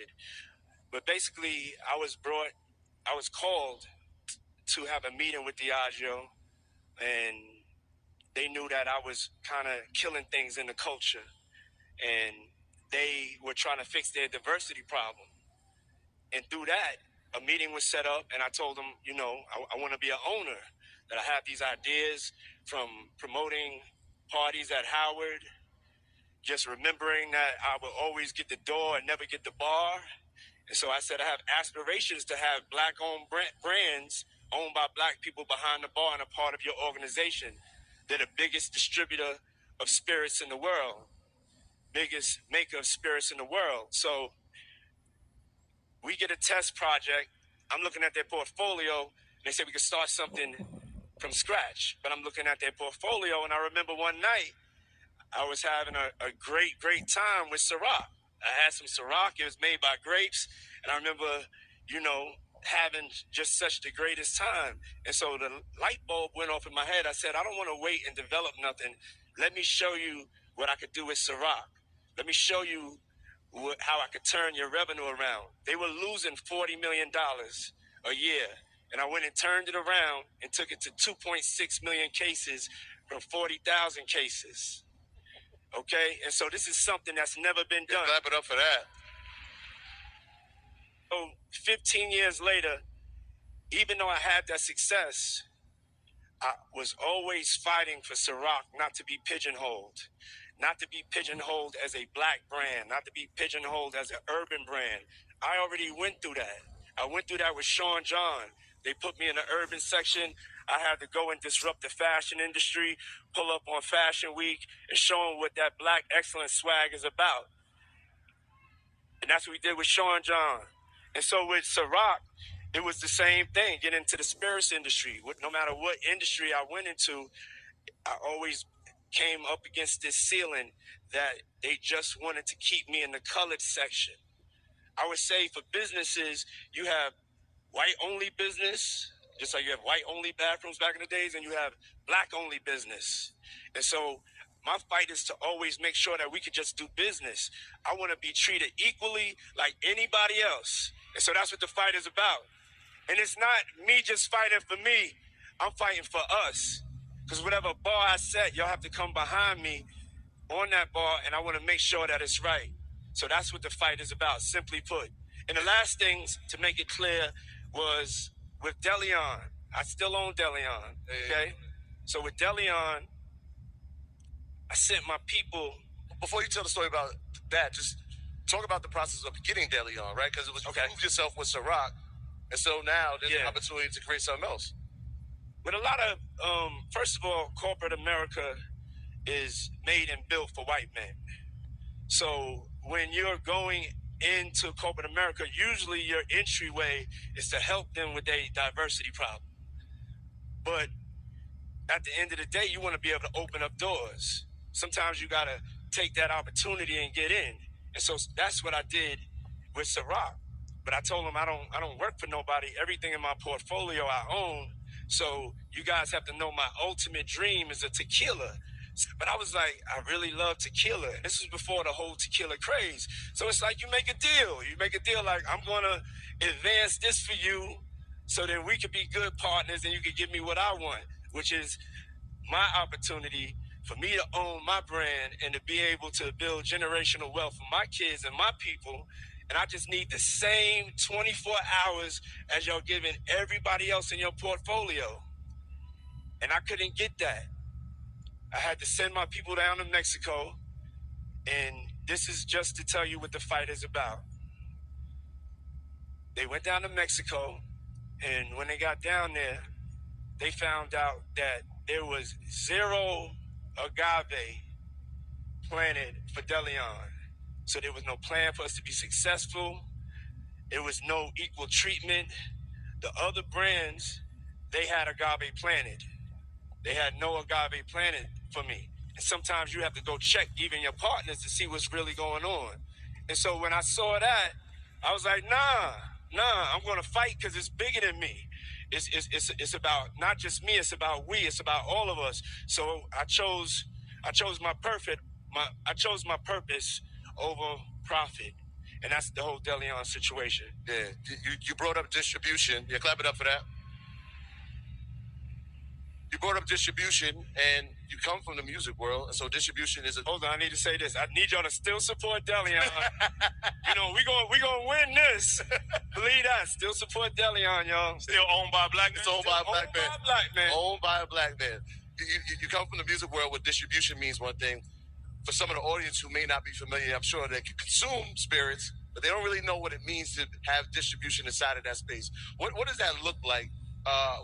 did. But basically, I was called to have a meeting with Diageo, and they knew that I was kind of killing things in the culture, and they were trying to fix their diversity problem. And through that, a meeting was set up, and I told them, I want to be an owner, that I have these ideas from promoting parties at Howard, just remembering that I will always get the door and never get the bar. And so I said I have aspirations to have black-owned brands owned by black people behind the bar and a part of your organization. They're the biggest distributor of spirits in the world, biggest maker of spirits in the world. So we get a test project. I'm looking at their portfolio, and they say we could start something from scratch. But I'm looking at their portfolio, and I remember one night I was having a great, great time with Ciroc. I had some Ciroc. It was made by grapes, and I remember, having just such the greatest time. And so the light bulb went off in my head. I said, I don't want to wait and develop nothing. Let me show you what I could do with Ciroc. Let me show you how I could turn your revenue around. They were losing $40 million a year. And I went and turned it around and took it to 2.6 million cases from 40,000 cases. Okay? And so this is something that's never been done. Clap it up for that. So 15 years later, even though I had that success, I was always fighting for Ciroc not to be pigeonholed. Not to be pigeonholed as a black brand, not to be pigeonholed as an urban brand. I already went through that. I went through that with Sean John. They put me in the urban section. I had to go and disrupt the fashion industry, pull up on Fashion Week, and show them what that black excellence swag is about. And that's what we did with Sean John. And so with Ciroc, it was the same thing, get into the spirits industry. No matter what industry I went into, I always came up against this ceiling that they just wanted to keep me in the colored section. I would say for businesses, you have white-only business, just like you have white-only bathrooms back in the days, and you have black-only business. And so my fight is to always make sure that we could just do business. I want to be treated equally like anybody else. And so that's what the fight is about. And it's not me just fighting for me. I'm fighting for us. Because whatever bar I set, y'all have to come behind me on that bar, and I want to make sure that it's right. So that's what the fight is about, simply put. And the last things, to make it clear, was with Deleon. I still own Deleon, okay? So with Deleon, I sent my people. Before you tell the story about that, just talk about the process of getting Deleon, right? Because it was you proved yourself with Ciroc, and so now there's an opportunity to create something else. With a lot of, first of all, corporate America is made and built for white men. So when you're going into corporate America, usually your entryway is to help them with their diversity problem. But at the end of the day, you want to be able to open up doors. Sometimes you got to take that opportunity and get in. And so that's what I did with Ciroc. But I told them I don't work for nobody. Everything in my portfolio I own. So you guys have to know my ultimate dream is a tequila. But I was like, I really love tequila. This was before the whole tequila craze. So it's like you make a deal. You make a deal like, I'm going to advance this for you so that we could be good partners and you could give me what I want, which is my opportunity for me to own my brand and to be able to build generational wealth for my kids and my people. And I just need the same 24 hours as y'all giving everybody else in your portfolio. And I couldn't get that. I had to send my people down to Mexico. And this is just to tell you what the fight is about. They went down to Mexico. And when they got down there, they found out that there was 0 agave planted for Deleon. So there was no plan for us to be successful. There was no equal treatment. The other brands, they had agave planted. They had no agave planted for me. And sometimes you have to go check even your partners to see what's really going on. And so when I saw that, I was like, nah, I'm going to fight because it's bigger than me. It's about not just me, it's about we, it's about all of us. So I chose my purpose over profit. And that's the whole DeLeon situation. Yeah, you brought up distribution. Yeah, clap it up for that. You brought up distribution, and you come from the music world, so distribution is a... Hold on, I need to say this. I need y'all to still support DeLeon. we gonna win this. Believe that. Still support DeLeon, y'all. Still owned by a black man. Owned by a black man. Owned by a black man. You come from the music world where distribution means one thing. For some of the audience who may not be familiar, I'm sure they can consume spirits, but they don't really know what it means to have distribution inside of that space. What does that look like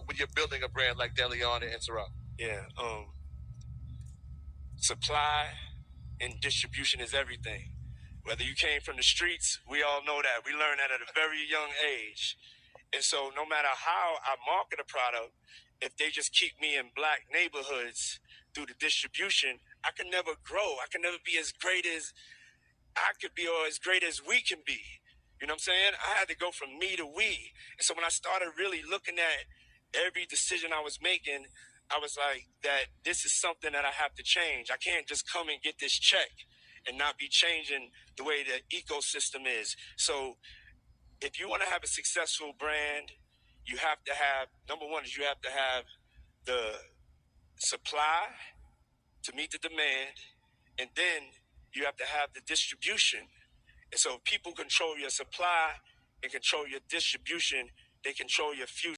when you're building a brand like DeLeon and Ciroc? Yeah, supply and distribution is everything. Whether you came from the streets, we all know that. We learned that at a very young age. And so no matter how I market a product, if they just keep me in black neighborhoods through the distribution, I can never grow. I can never be as great as I could be or as great as we can be. You know what I'm saying? I had to go from me to we. And so when I started really looking at every decision I was making, I was like, that this is something that I have to change. I can't just come and get this check and not be changing the way the ecosystem is. So if you want to have a successful brand, you have to have, number one is you have to have the supply to meet the demand, and then you have to have the distribution. And so if people control your supply and control your distribution, they control your future.